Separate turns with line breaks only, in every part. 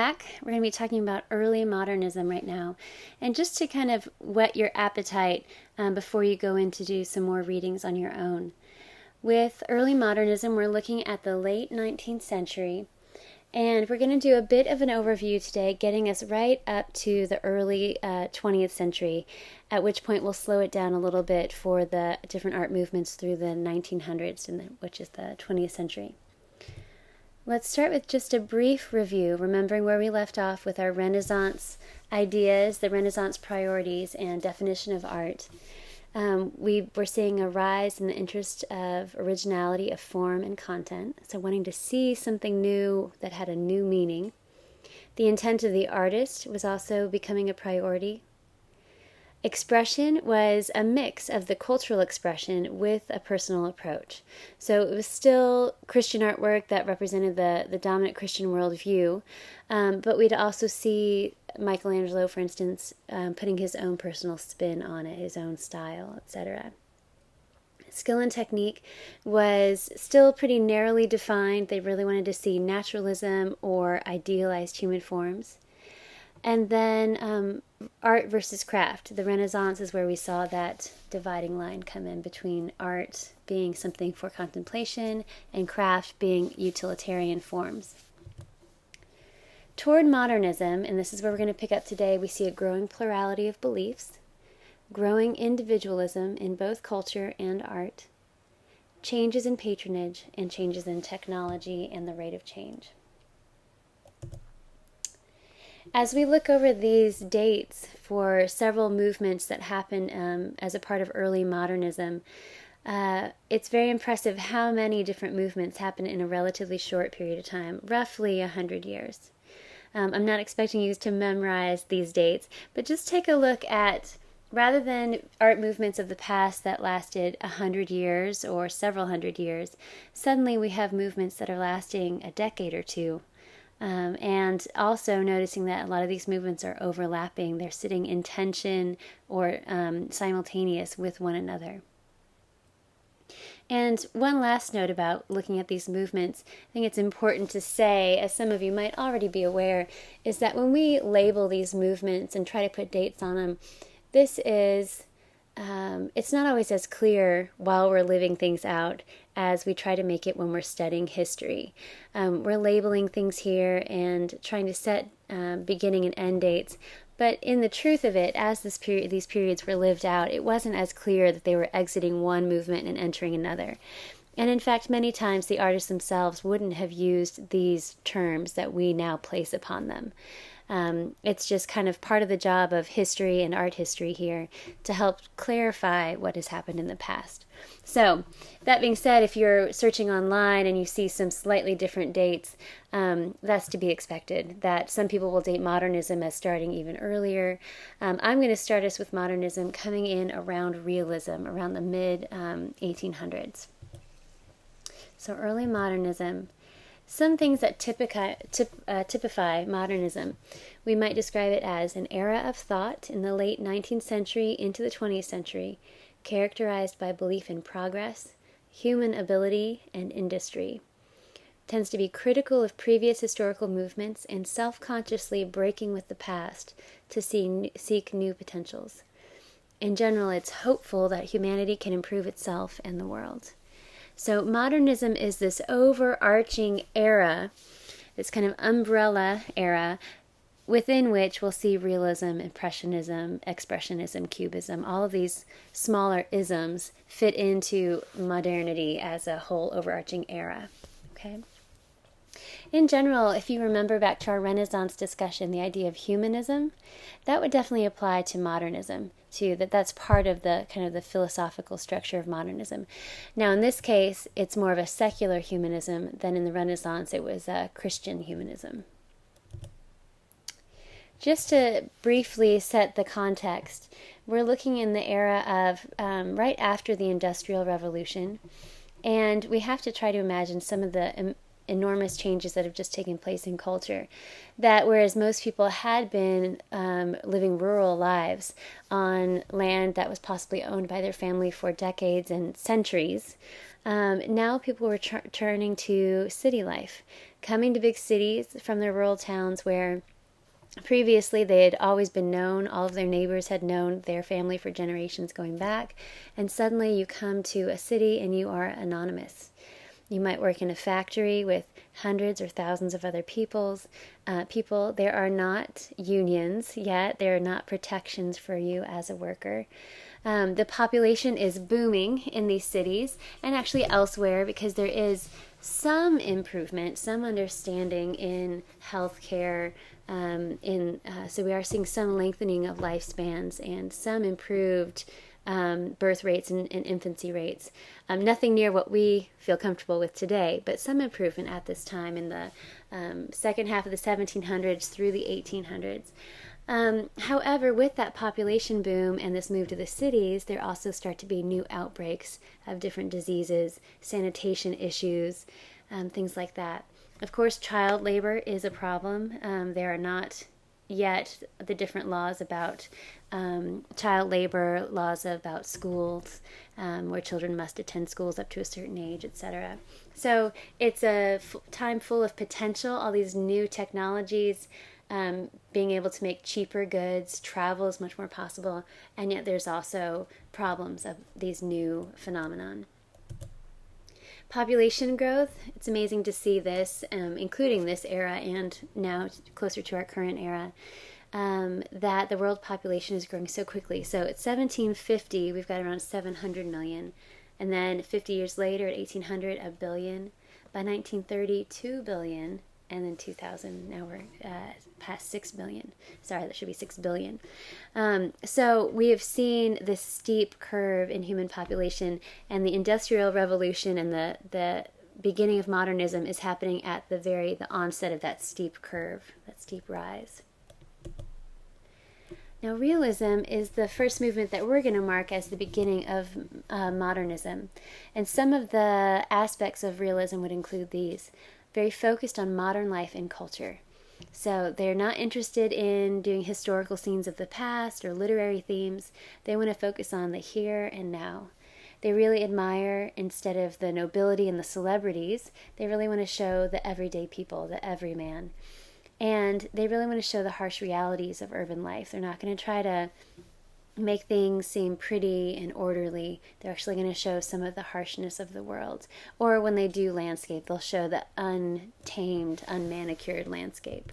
We're going to be talking about early modernism right now. And just to kind of whet your appetite before you go in to do some more readings on your own. With early modernism, we're looking at the late 19th century. And we're going to do a bit of an overview today, getting us right up to the early 20th century, at which point we'll slow it down a little bit for the different art movements through the 1900s, which is the 20th century. Let's start with just a brief review, remembering where we left off with our Renaissance ideas, the Renaissance priorities, and definition of art. We were seeing a rise in the interest of originality of form and content, so wanting to see something new that had a new meaning. The intent of the artist was also becoming a priority. Expression was a mix of the cultural expression with a personal approach. So it was still Christian artwork that represented the dominant Christian worldview, but we'd also see Michelangelo, for instance, putting his own personal spin on it, his own style, etc. Skill and technique was still pretty narrowly defined. They really wanted to see naturalism or idealized human forms. And then art versus craft. The Renaissance is where we saw that dividing line come in between art being something for contemplation and craft being utilitarian forms. Toward modernism, and this is where we're going to pick up today, we see a growing plurality of beliefs, growing individualism in both culture and art, changes in patronage, and changes in technology and the rate of change. As we look over these dates for several movements that happened as a part of early modernism, it's very impressive how many different movements happen in a relatively short period of time, roughly 100 years. I'm not expecting you to memorize these dates, but just take a look at, rather than art movements of the past that lasted 100 years or several hundred years, suddenly we have movements that are lasting a decade or two. And also noticing that a lot of these movements are overlapping. They're sitting in tension or simultaneous with one another. And one last note about looking at these movements, I think it's important to say, as some of you might already be aware, is that when we label these movements and try to put dates on them, this is it's not always as clear while we're living things out as we try to make it when we're studying history. We're labeling things here and trying to set beginning and end dates, but in the truth of it, as these periods were lived out, it wasn't as clear that they were exiting one movement and entering another. And in fact, many times the artists themselves wouldn't have used these terms that we now place upon them. It's just kind of part of the job of history and art history here to help clarify what has happened in the past. So, that being said, if you're searching online and you see some slightly different dates, that's to be expected, that some people will date modernism as starting even earlier. I'm going to start us with modernism coming in around realism, around the mid-1800s. So, early modernism. Some things that typify modernism. We might describe it as an era of thought in the late 19th century into the 20th century, characterized by belief in progress, human ability, and industry. Tends to be critical of previous historical movements and self-consciously breaking with the past to seek new potentials. In general, it's hopeful that humanity can improve itself and the world. So modernism is this overarching era, this kind of umbrella era, within which we'll see realism, Impressionism, Expressionism, Cubism, all of these smaller isms fit into modernity as a whole overarching era. Okay. In general, if you remember back to our Renaissance discussion, the idea of humanism, that would definitely apply to modernism too, that's part of the kind of the philosophical structure of modernism. Now, in this case, it's more of a secular humanism than in the Renaissance. It was a Christian humanism. Just to briefly set the context, we're looking in the era of right after the Industrial Revolution, and we have to try to imagine some of the enormous changes that have just taken place in culture. That whereas most people had been living rural lives on land that was possibly owned by their family for decades and centuries, now people were turning to city life, coming to big cities from their rural towns where previously they had always been known, all of their neighbors had known their family for generations going back, and suddenly you come to a city and you are anonymous. You might work in a factory with hundreds or thousands of other people. There are not unions yet. There are not protections for you as a worker. The population is booming in these cities and actually elsewhere because there is some improvement, some understanding in healthcare. So we are seeing some lengthening of lifespans and some improved birth rates and infancy rates. Nothing near what we feel comfortable with today, but some improvement at this time in the second half of the 1700s through the 1800s. However, with that population boom and this move to the cities, there also start to be new outbreaks of different diseases, sanitation issues, things like that. Of course, child labor is a problem. There are not yet the different laws about child labor, laws about schools, where children must attend schools up to a certain age, etc. So it's a time full of potential, all these new technologies, being able to make cheaper goods, travel is much more possible, and yet there's also problems of these new phenomenon. Population growth, it's amazing to see this, including this era and now closer to our current era, that the world population is growing so quickly. So at 1750, we've got around 700 million. And then 50 years later, at 1800, a billion. By 1930, 2 billion. And then 2000, now we're past 6 billion. Sorry, that should be 6 billion. So we have seen this steep curve in human population, and the Industrial Revolution and the beginning of modernism is happening at the onset of that steep curve, that steep rise. Now, realism is the first movement that we're going to mark as the beginning of modernism. And some of the aspects of realism would include these. Very focused on modern life and culture. So they're not interested in doing historical scenes of the past or literary themes. They want to focus on the here and now. They really admire, instead of the nobility and the celebrities, they really want to show the everyday people, the everyman. And they really want to show the harsh realities of urban life. They're not going to try to make things seem pretty and orderly. They're actually going to show some of the harshness of the world. Or when they do landscape, they'll show the untamed, unmanicured landscape.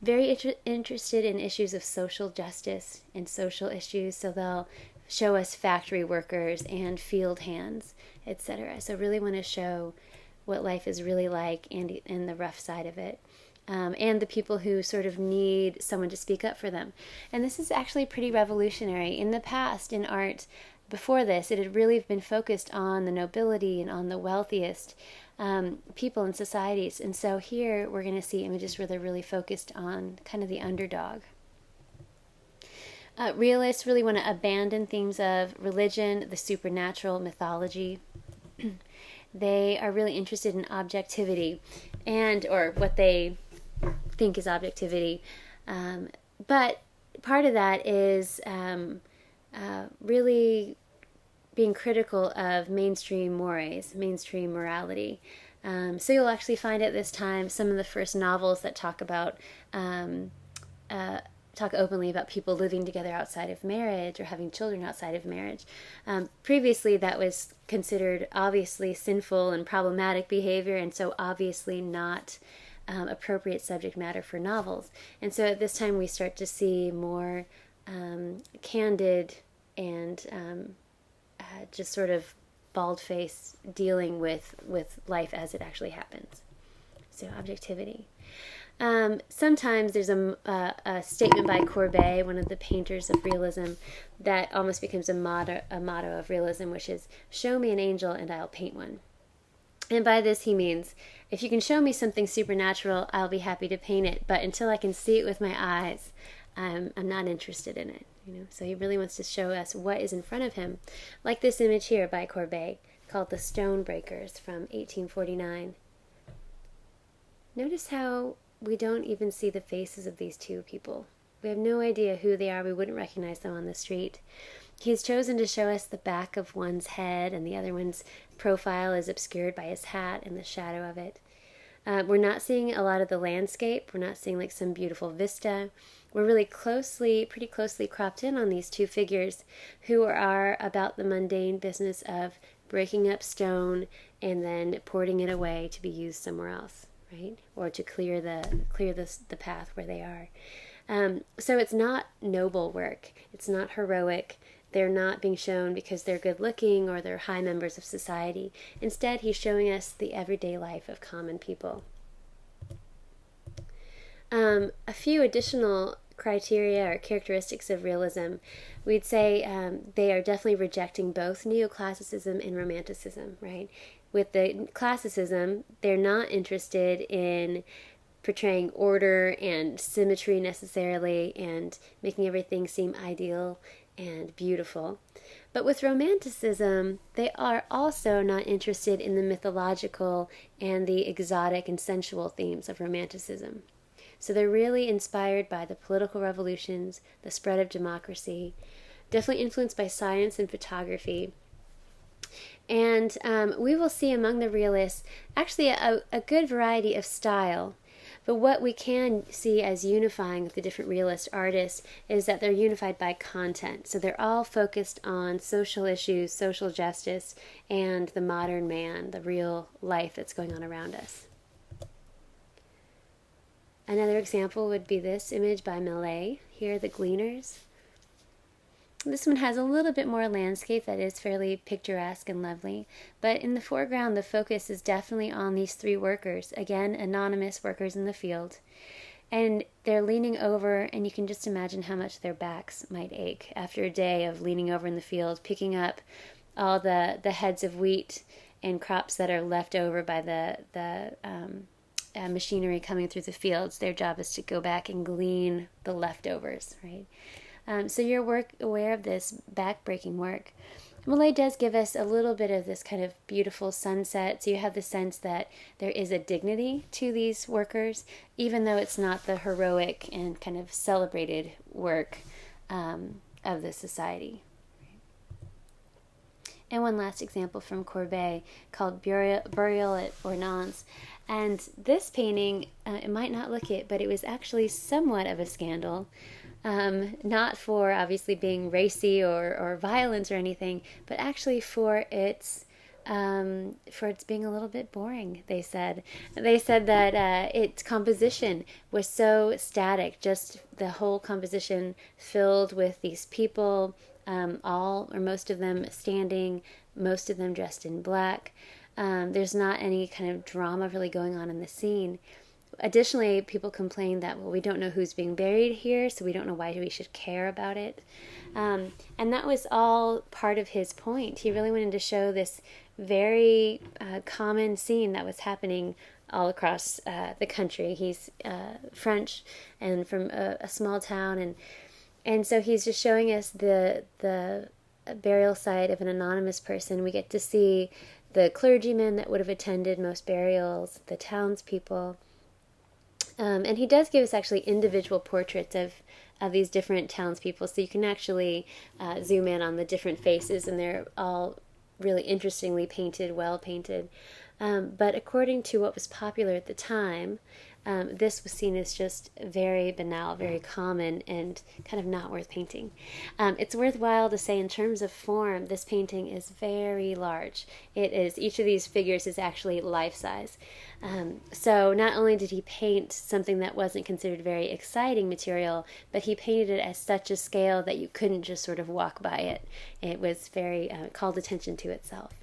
Very interested in issues of social justice and social issues, so they'll show us factory workers and field hands, etc. So really want to show what life is really like and the rough side of it. And the people who sort of need someone to speak up for them. And this is actually pretty revolutionary. In the past, in art, before this, it had really been focused on the nobility and on the wealthiest people in societies. And so here we're going to see images where they're really focused on kind of the underdog. Realists really want to abandon themes of religion, the supernatural, mythology. They are really interested in objectivity, or what they think is objectivity. But part of that is really being critical of mainstream mores, mainstream morality. So you'll actually find at this time some of the first novels that talk openly about people living together outside of marriage or having children outside of marriage. Previously, that was considered obviously sinful and problematic behavior, and so obviously not appropriate subject matter for novels. And so at this time we start to see more candid and just sort of bald-faced dealing with life as it actually happens. So objectivity. Sometimes there's a statement by Courbet, one of the painters of realism, that almost becomes a motto of realism, which is, "Show me an angel and I'll paint one." And by this he means, if you can show me something supernatural, I'll be happy to paint it. But until I can see it with my eyes, I'm not interested in it. So he really wants to show us what is in front of him. Like this image here by Courbet, called The Stone Breakers from 1849. Notice how we don't even see the faces of these two people. We have no idea who they are. We wouldn't recognize them on the street. He's chosen to show us the back of one's head, and the other one's profile is obscured by his hat and the shadow of it. We're not seeing a lot of the landscape. We're not seeing like some beautiful vista. We're really pretty closely cropped in on these two figures who are about the mundane business of breaking up stone and then porting it away to be used somewhere else, right? Or to clear the path where they are. So it's not noble work. It's not heroic. They're not being shown because they're good looking or they're high members of society. Instead, he's showing us the everyday life of common people. A few additional criteria or characteristics of realism. We'd say they are definitely rejecting both neoclassicism and romanticism, right? With the classicism, they're not interested in portraying order and symmetry necessarily and making everything seem ideal and beautiful. But with romanticism, they are also not interested in the mythological and the exotic and sensual themes of romanticism. So they're really inspired by the political revolutions, the spread of democracy, definitely influenced by science and photography. And we will see among the realists actually a good variety of style. But what we can see as unifying with the different realist artists is that they're unified by content. So they're all focused on social issues, social justice, and the modern man, the real life that's going on around us. Another example would be this image by Millet, here, The Gleaners. This one has a little bit more landscape that is fairly picturesque and lovely, but in the foreground the focus is definitely on these three workers, again anonymous workers in the field, and they're leaning over, and you can just imagine how much their backs might ache after a day of leaning over in the field, picking up all the heads of wheat and crops that are left over by the machinery coming through the fields. Their job is to go back and glean the leftovers, right? So you're aware of this back-breaking work. Millet does give us a little bit of this kind of beautiful sunset, so you have the sense that there is a dignity to these workers, even though it's not the heroic and kind of celebrated work of the society. And one last example from Courbet called Burial at Ornans. And this painting, it might not look it, but it was actually somewhat of a scandal. Not for obviously being racy or violence or anything, but actually for its being a little bit boring. They said that its composition was so static, just the whole composition filled with these people, all or most of them standing, most of them dressed in black. There's not any kind of drama really going on in the scene. Additionally, people complain that, well, we don't know who's being buried here, so we don't know why we should care about it. And that was all part of his point. He really wanted to show this very common scene that was happening all across the country. He's French and from a small town, and so he's just showing us the burial site of an anonymous person. We get to see the clergymen that would have attended most burials, the townspeople. And he does give us actually individual portraits of these different townspeople, so you can actually zoom in on the different faces, and they're all really interestingly painted, well painted. But according to what was popular at the time, this was seen as just very banal, very common, and kind of not worth painting. It's worthwhile to say in terms of form, this painting is very large. Each of these figures is actually life-size. So not only did he paint something that wasn't considered very exciting material, but he painted it at such a scale that you couldn't just sort of walk by it. It was very, called attention to itself.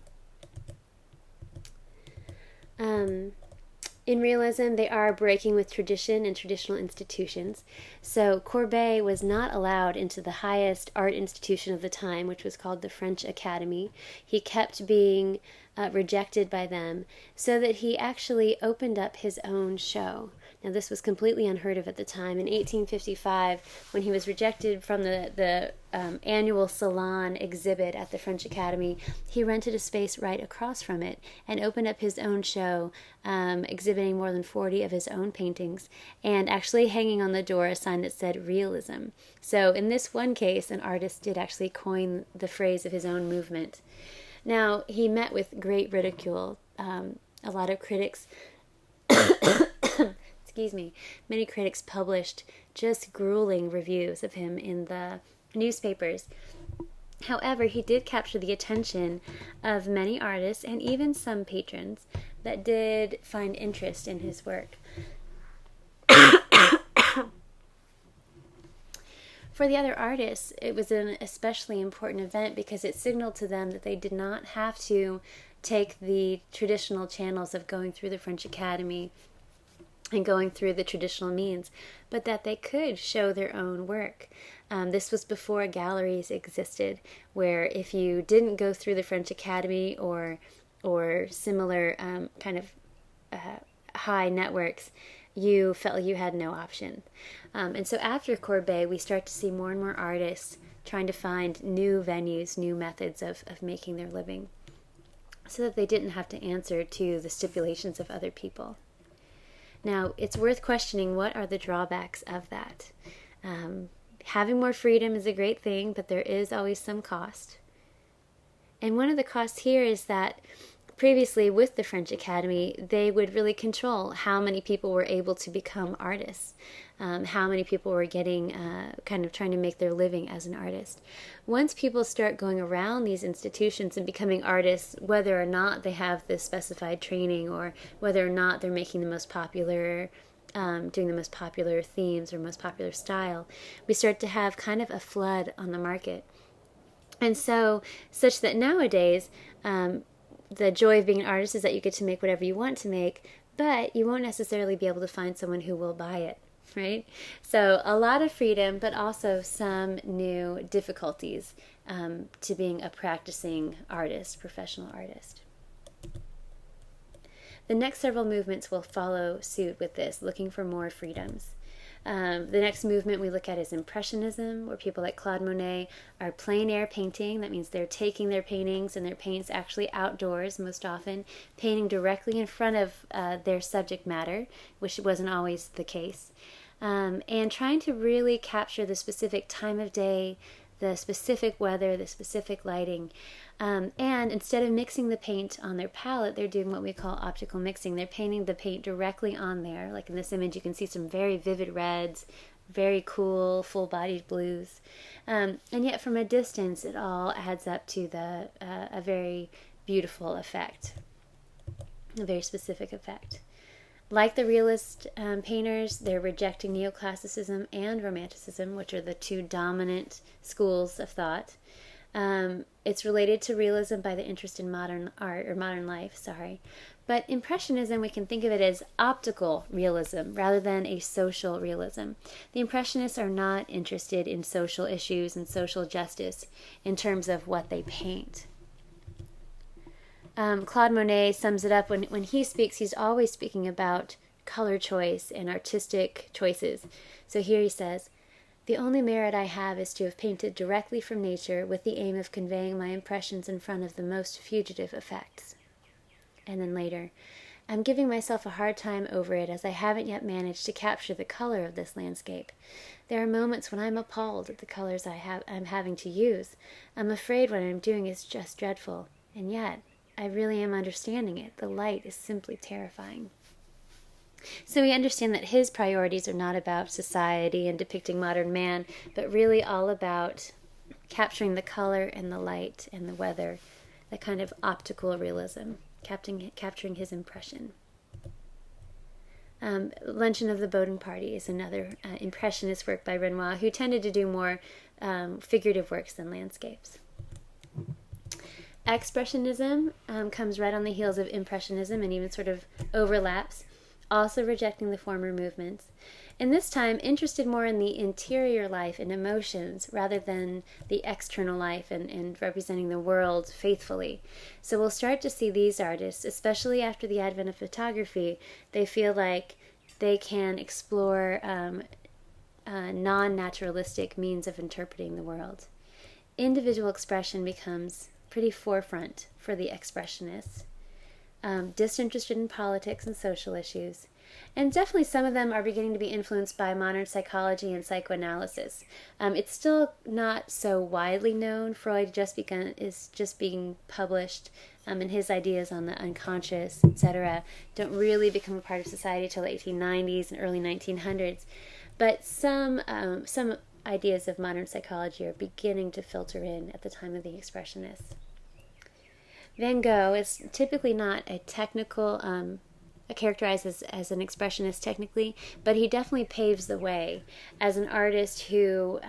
In realism, they are breaking with tradition and traditional institutions. So Courbet was not allowed into the highest art institution of the time, which was called the French Academy. He kept being rejected by them, so that he actually opened up his own show. Now, this was completely unheard of at the time. In 1855, when he was rejected from the annual Salon exhibit at the French Academy, he rented a space right across from it and opened up his own show, exhibiting more than 40 of his own paintings, and actually hanging on the door a sign that said Realism. So in this one case, an artist did actually coin the phrase of his own movement. Now, he met with great ridicule. A lot of critics many critics published just grueling reviews of him in the newspapers. However, he did capture the attention of many artists and even some patrons that did find interest in his work. For the other artists, it was an especially important event because it signaled to them that they did not have to take the traditional channels of going through the French Academy and going through the traditional means, but that they could show their own work. This was before galleries existed, where if you didn't go through the French Academy or similar high networks, you felt like you had no option. And so after Courbet, we start to see more and more artists trying to find new venues, new methods of making their living, so that they didn't have to answer to the stipulations of other people. Now, it's worth questioning what are the drawbacks of that. Having more freedom is a great thing, but there is always some cost. And one of the costs here is that previously with the French Academy, they would really control how many people were able to become artists, how many people were getting, trying to make their living as an artist. Once people start going around these institutions and becoming artists, whether or not they have this specified training or whether or not they're making the most popular, doing the most popular themes or most popular style, we start to have kind of a flood on the market. And so, such that nowadays, the joy of being an artist is that you get to make whatever you want to make, but you won't necessarily be able to find someone who will buy it, right? So a lot of freedom, but also some new difficulties to being a practicing artist, professional artist. The next several movements will follow suit with this, looking for more freedoms. The next movement we look at is Impressionism, where people like Claude Monet are plein air painting. That means they're taking their paintings and their paints actually outdoors most often, painting directly in front of their subject matter, which wasn't always the case, and trying to really capture the specific time of day, the specific weather, the specific lighting. And instead of mixing the paint on their palette, they're doing what we call optical mixing. They're painting the paint directly on there. Like in this image, you can see some very vivid reds, very cool, full-bodied blues. And yet from a distance, it all adds up to a very beautiful effect, a very specific effect. Like the realist painters, they're rejecting neoclassicism and romanticism, which are the two dominant schools of thought. It's related to realism by the interest in modern art, or modern life, But Impressionism, we can think of it as optical realism rather than a social realism. The Impressionists are not interested in social issues and social justice in terms of what they paint. Claude Monet sums it up when he speaks. He's always speaking about color choice and artistic choices. So here he says, "The only merit I have is to have painted directly from nature with the aim of conveying my impressions in front of the most fugitive effects." And then later, "I'm giving myself a hard time over it as I haven't yet managed to capture the color of this landscape. There are moments when I'm appalled at the colors I'm having to use. I'm afraid what I'm doing is just dreadful. And yet, I really am understanding it. The light is simply terrifying." So we understand that his priorities are not about society and depicting modern man, but really all about capturing the color and the light and the weather, the kind of optical realism, capturing his impression. Luncheon of the Boating Party is another impressionist work by Renoir, who tended to do more figurative works than landscapes. Expressionism comes right on the heels of Impressionism and even sort of overlaps, also rejecting the former movements, and this time interested more in the interior life and emotions rather than the external life and representing the world faithfully. So we'll start to see these artists, especially after the advent of photography, they feel like they can explore non-naturalistic means of interpreting the world. Individual expression becomes pretty forefront for the Expressionists. Disinterested in politics and social issues, And definitely some of them are beginning to be influenced by modern psychology and psychoanalysis. It's still not so widely known. Freud is just being published, and his ideas on the unconscious, etc., don't really become a part of society till the 1890s and early 1900s. But some ideas of modern psychology are beginning to filter in at the time of the Expressionists. Van Gogh is typically not a technical characterized as an expressionist technically, but he definitely paves the way as an artist who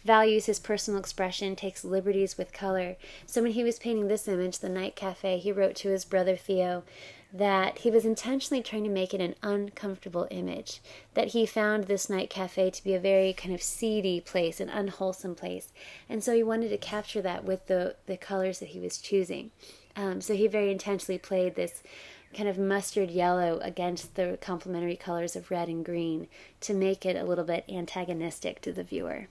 values his personal expression, takes liberties with color. So when he was painting this image, The Night Cafe, he wrote to his brother Theo that he was intentionally trying to make it an uncomfortable image, that he found this night cafe to be a very kind of seedy place, an unwholesome place, and so he wanted to capture that with the colors that he was choosing. So he very intentionally played this kind of mustard yellow against the complementary colors of red and green to make it a little bit antagonistic to the viewer.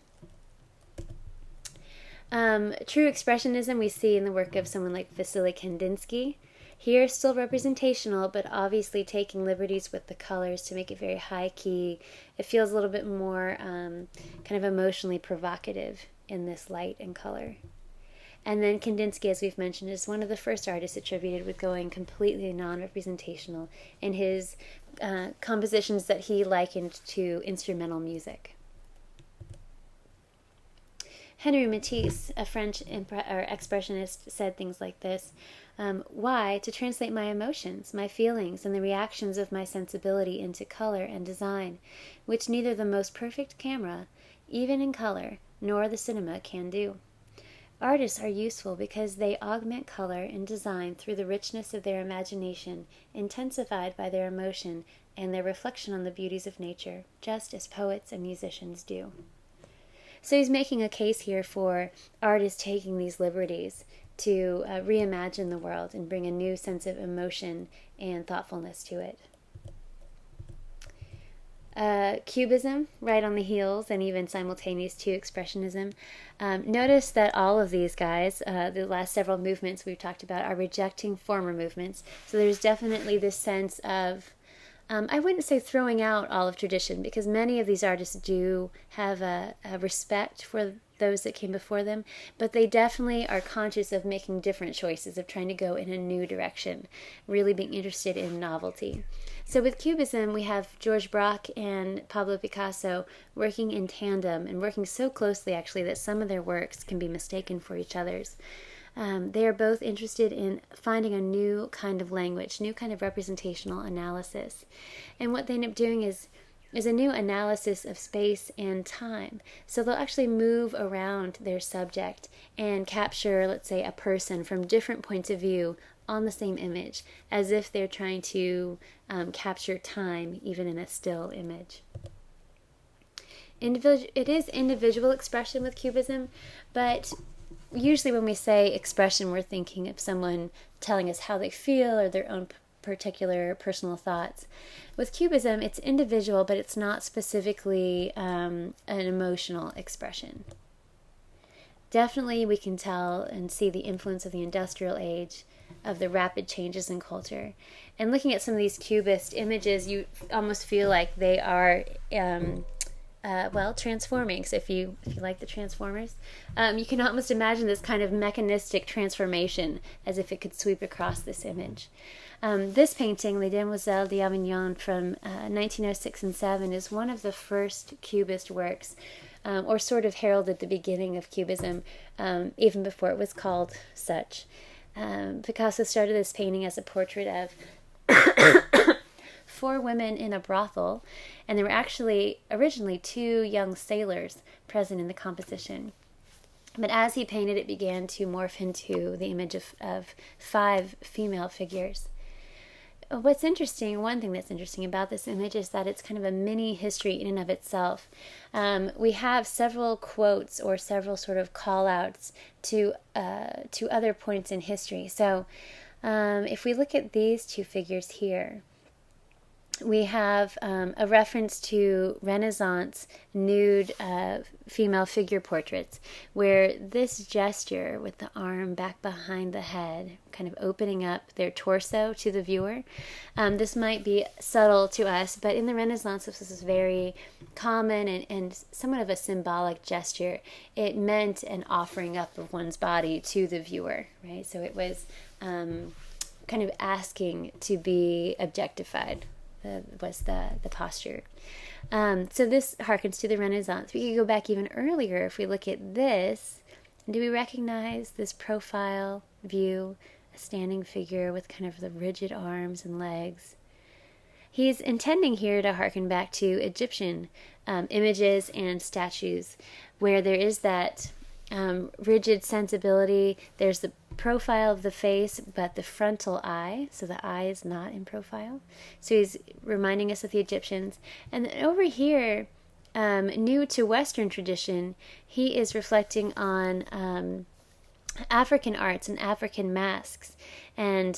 True expressionism we see in the work of someone like Vasily Kandinsky. Here, still representational, but obviously taking liberties with the colors to make it very high key. It feels a little bit more kind of emotionally provocative in this light and color. And then Kandinsky, as we've mentioned, is one of the first artists attributed with going completely non-representational in his compositions that he likened to instrumental music. Henri Matisse, a French expressionist, said things like this: why? To translate my emotions, my feelings, and the reactions of my sensibility into color and design, which neither the most perfect camera, even in color, nor the cinema can do. Artists are useful because they augment color and design through the richness of their imagination, intensified by their emotion and their reflection on the beauties of nature, just as poets and musicians do. So he's making a case here for artists taking these liberties to reimagine the world and bring a new sense of emotion and thoughtfulness to it. Cubism, right on the heels and even simultaneous to Expressionism. Notice that all of these guys, the last several movements we've talked about, are rejecting former movements. So there's definitely this sense of, I wouldn't say throwing out all of tradition, because many of these artists do have a respect for those that came before them, but they definitely are conscious of making different choices, of trying to go in a new direction, really being interested in novelty. So with Cubism, we have George Braque and Pablo Picasso working in tandem and working so closely, actually, that some of their works can be mistaken for each other's. They are both interested in finding a new kind of language, new kind of representational analysis. And what they end up doing is a new analysis of space and time. So they'll actually move around their subject and capture, let's say, a person from different points of view on the same image, as if they're trying to capture time, even in a still image. It is individual expression with Cubism, but usually when we say expression, we're thinking of someone telling us how they feel or their own particular personal thoughts. With Cubism, it's individual, but it's not specifically an emotional expression. Definitely we can tell and see the influence of the industrial age, of the rapid changes in culture. And looking at some of these Cubist images, you almost feel like they are transforming. So if you like the Transformers, you can almost imagine this kind of mechanistic transformation as if it could sweep across this image. This painting, Les Demoiselles d'Avignon, from 1906 and 7, is one of the first Cubist works, or sort of heralded the beginning of Cubism, even before it was called such. Picasso started this painting as a portrait of 4 women in a brothel, and there were actually originally 2 young sailors present in the composition. But as he painted, it began to morph into the image of 5 female figures. What's interesting, one thing that's interesting about this image is that it's kind of a mini history in and of itself. We have several quotes or several sort of call-outs to other points in history. So if we look at these 2 figures here, we have a reference to Renaissance nude female figure portraits, where this gesture with the arm back behind the head, kind of opening up their torso to the viewer, this might be subtle to us, but in the Renaissance this was very common and somewhat of a symbolic gesture. It meant an offering up of one's body to the viewer, right? So it was kind of asking to be objectified. Was the posture. So this harkens to the Renaissance. We could go back even earlier if we look at this. Do we recognize this profile view, a standing figure with kind of the rigid arms and legs? He's intending here to harken back to Egyptian images and statues, where there is that rigid sensibility. There's the profile of the face, but the frontal eye, so the eye is not in profile. So he's reminding us of the Egyptians. And then over here, new to Western tradition, he is reflecting on African arts and African masks. And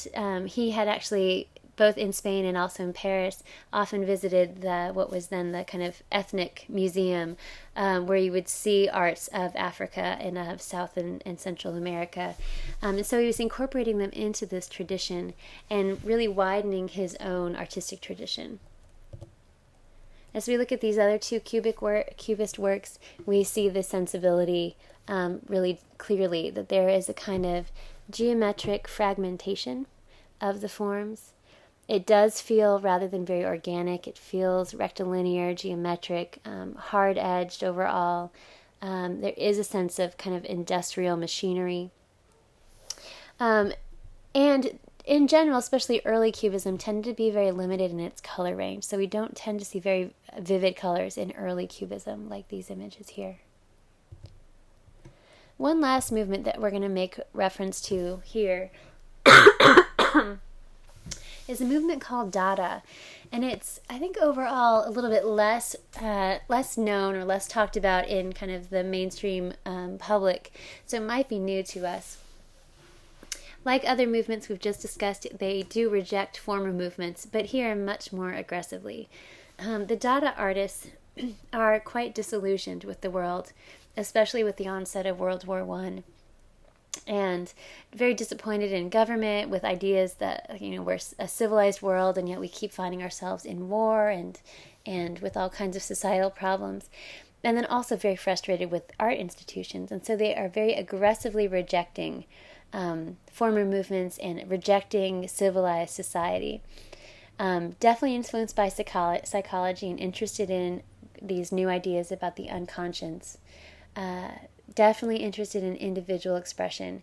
he had actually, both in Spain and also in Paris, often visited what was then the kind of ethnic museum, where you would see arts of Africa and of South and Central America. And so he was incorporating them into this tradition and really widening his own artistic tradition. As we look at these other two Cubist works, we see the sensibility really clearly, that there is a kind of geometric fragmentation of the forms. It does feel, rather than very organic, it feels rectilinear, geometric, hard-edged overall. There is a sense of kind of industrial machinery. And in general, especially early Cubism, tended to be very limited in its color range. So we don't tend to see very vivid colors in early Cubism like these images here. One last movement that we're going to make reference to here is a movement called Dada, and it's, I think, overall a little bit less known or less talked about in kind of the mainstream public, so it might be new to us. Like other movements we've just discussed, they do reject former movements, but here much more aggressively. The Dada artists are quite disillusioned with the world, especially with the onset of World War I. And very disappointed in government, with ideas that, we're a civilized world and yet we keep finding ourselves in war and with all kinds of societal problems. And then also very frustrated with art institutions. And so they are very aggressively rejecting former movements and rejecting civilized society. Definitely influenced by psychology and interested in these new ideas about the unconscious. Definitely interested in individual expression.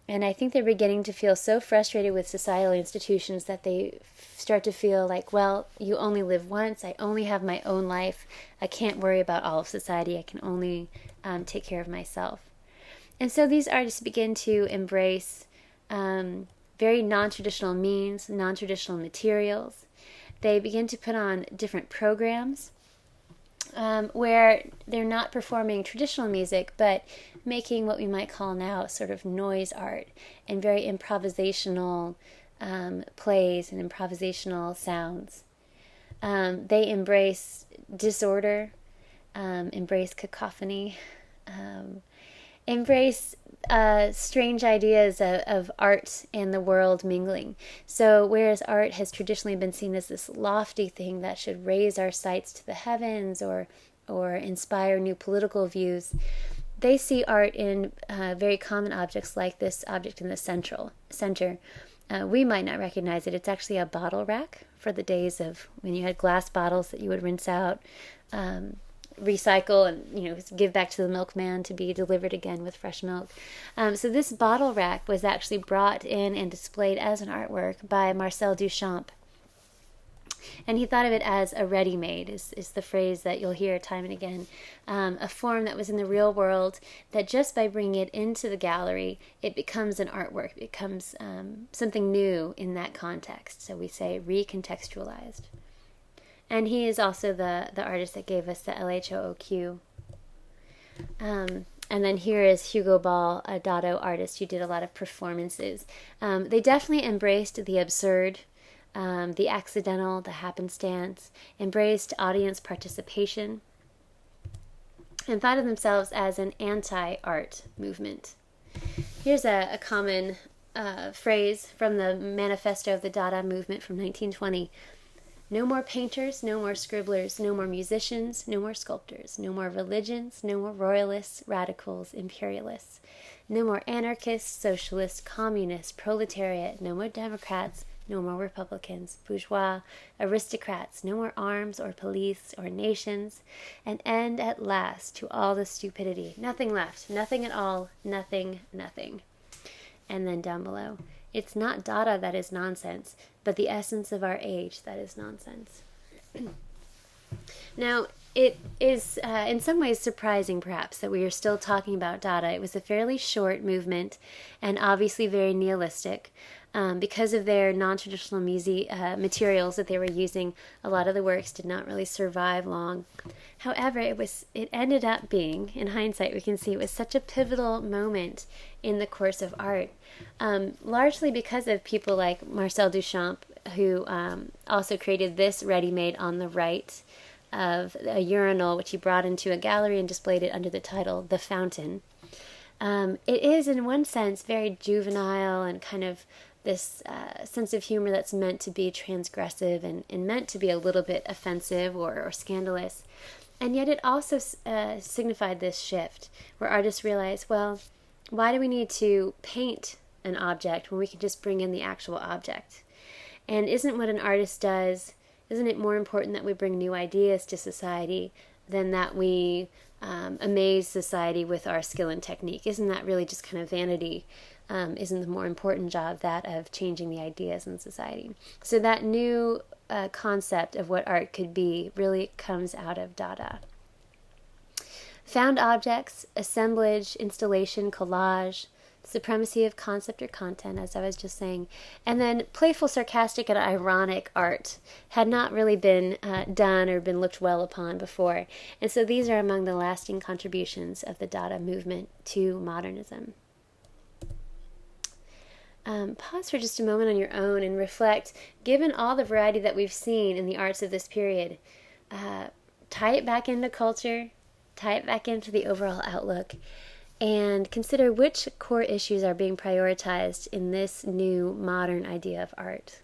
And I think they're beginning to feel so frustrated with societal institutions that they start to feel like, well, you only live once. I only have my own life. I can't worry about all of society. I can only take care of myself. And so these artists begin to embrace very non-traditional means, non-traditional materials. They begin to put on different programs where they're not performing traditional music, but making what we might call now sort of noise art and very improvisational plays and improvisational sounds. They embrace disorder, embrace cacophony, embrace strange ideas of art and the world mingling. So whereas art has traditionally been seen as this lofty thing that should raise our sights to the heavens or inspire new political views, they see art in very common objects like this object in the center. We might not recognize it. It's actually a bottle rack for the days of when you had glass bottles that you would rinse out, recycle, and give back to the milkman to be delivered again with fresh milk. So this bottle rack was actually brought in and displayed as an artwork by Marcel Duchamp. And he thought of it as a ready-made, is the phrase that you'll hear time and again. A form that was in the real world, that just by bringing it into the gallery, it becomes an artwork. It becomes something new in that context. So we say recontextualized. And he is also the artist that gave us the LHOOQ. And then here is Hugo Ball, a Dada artist who did a lot of performances. They definitely embraced the absurd, the accidental, the happenstance, embraced audience participation, and thought of themselves as an anti-art movement. Here's a common phrase from the manifesto of the Dada movement from 1920. No more painters, no more scribblers, no more musicians, no more sculptors, no more religions, no more royalists, radicals, imperialists, no more anarchists, socialists, communists, proletariat, no more Democrats, no more Republicans, bourgeois, aristocrats, no more arms or police or nations, an end at last to all the stupidity. Nothing left, nothing at all, nothing, nothing. And then down below, it's not Dada that is nonsense, but the essence of our age that is nonsense. Now, it is in some ways surprising, perhaps, that we are still talking about Dada. It was a fairly short movement and obviously very nihilistic. Because of their non-traditional materials that they were using, a lot of the works did not really survive long. However, it ended up being, in hindsight, we can see it was such a pivotal moment in the course of art, largely because of people like Marcel Duchamp, who also created this ready-made on the right of a urinal, which he brought into a gallery and displayed it under the title The Fountain. It is, in one sense, very juvenile and kind of this sense of humor that's meant to be transgressive and meant to be a little bit offensive or scandalous. And yet it also signified this shift where artists realized, well, why do we need to paint an object when we can just bring in the actual object? And isn't what an artist does, isn't it more important that we bring new ideas to society than that we amaze society with our skill and technique? Isn't that really just kind of vanity? Isn't the more important job that of changing the ideas in society? So that new concept of what art could be really comes out of Dada. Found objects, assemblage, installation, collage, supremacy of concept or content, as I was just saying, and then playful, sarcastic, and ironic art had not really been done or been looked well upon before. And so these are among the lasting contributions of the Dada movement to modernism. Pause for just a moment on your own and reflect, given all the variety that we've seen in the arts of this period, tie it back into culture, tie it back into the overall outlook, and consider which core issues are being prioritized in this new modern idea of art.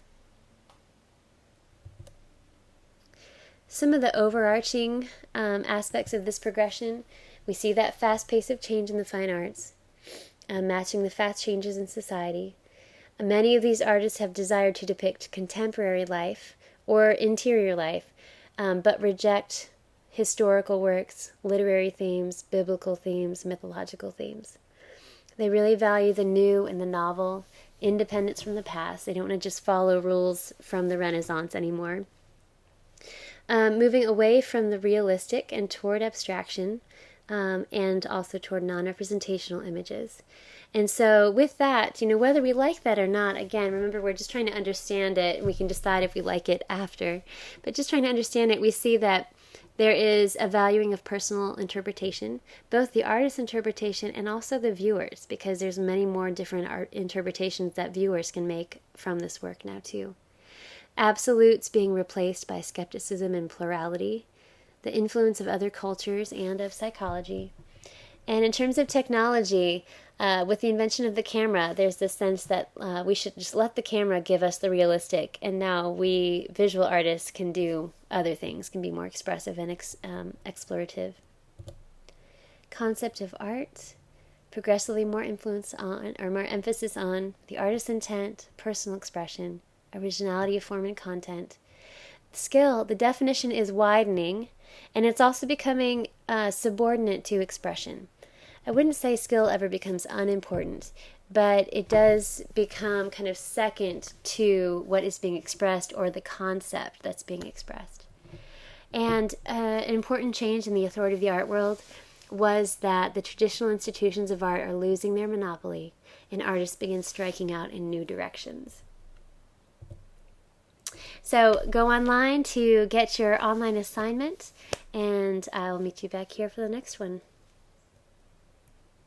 Some of the overarching aspects of this progression, we see that fast pace of change in the fine arts, matching the fast changes in society. Many of these artists have desired to depict contemporary life or interior life, but reject historical works, literary themes, biblical themes, mythological themes. They really value the new and the novel, independence from the past. They don't want to just follow rules from the Renaissance anymore. Moving away from the realistic and toward abstraction, and also toward non-representational images. And so with that, whether we like that or not, again, remember, we're just trying to understand it, and we can decide if we like it after. But just trying to understand it, we see that there is a valuing of personal interpretation, both the artist's interpretation and also the viewer's, because there's many more different art interpretations that viewers can make from this work now too. Absolutes being replaced by skepticism and plurality, the influence of other cultures and of psychology. And in terms of technology, with the invention of the camera, there's this sense that we should just let the camera give us the realistic, and now we visual artists can do other things, can be more expressive and explorative. Concept of art, progressively more influence on, or more emphasis on, the artist's intent, personal expression, originality of form and content. Skill, the definition is widening, and it's also becoming subordinate to expression. I wouldn't say skill ever becomes unimportant, but it does become kind of second to what is being expressed or the concept that's being expressed. And an important change in the authority of the art world was that the traditional institutions of art are losing their monopoly, and artists begin striking out in new directions. So go online to get your online assignment, and I'll meet you back here for the next one.